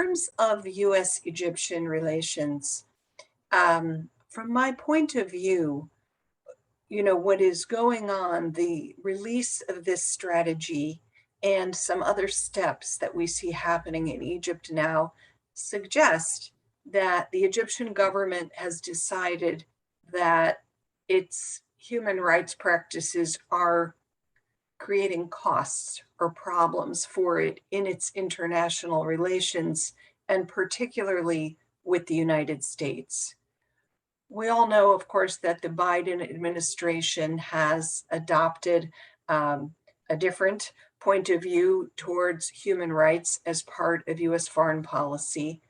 terms of US-Egyptian relations, from my point of view, what is going on, the release of this strategy and some other steps that we see happening in Egypt now suggest that the Egyptian government has decided that its human rights practices are creating costs or problems for it in its international relations, and particularly with the United States. We all know, of course, that the Biden administration has adopted a different point of view towards human rights as part of US foreign policy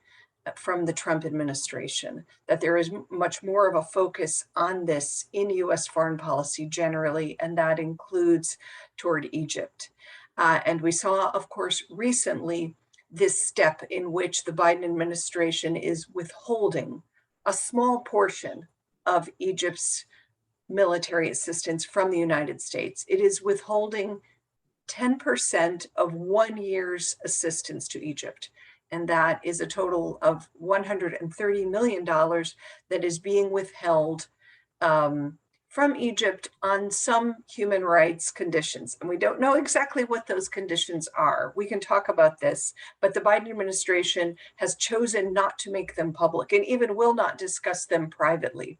from the Trump administration, that there is much more of a focus on this in US foreign policy generally, and that includes toward Egypt. And we saw, of course, recently this step in which the Biden administration is withholding a small portion of Egypt's military assistance from the United States. It is withholding 10% of 1 year's assistance to Egypt. And that is a total of $130 million that is being withheld from Egypt on some human rights conditions. And we don't know exactly what those conditions are. We can talk about this, but the Biden administration has chosen not to make them public and even will not discuss them privately,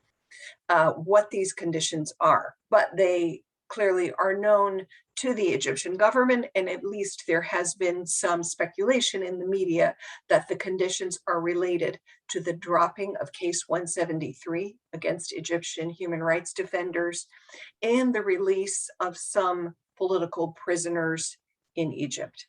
what these conditions are. But they clearly are known to the Egyptian government, and at least there has been some speculation in the media that the conditions are related to the dropping of Case 173 against Egyptian human rights defenders and the release of some political prisoners in Egypt.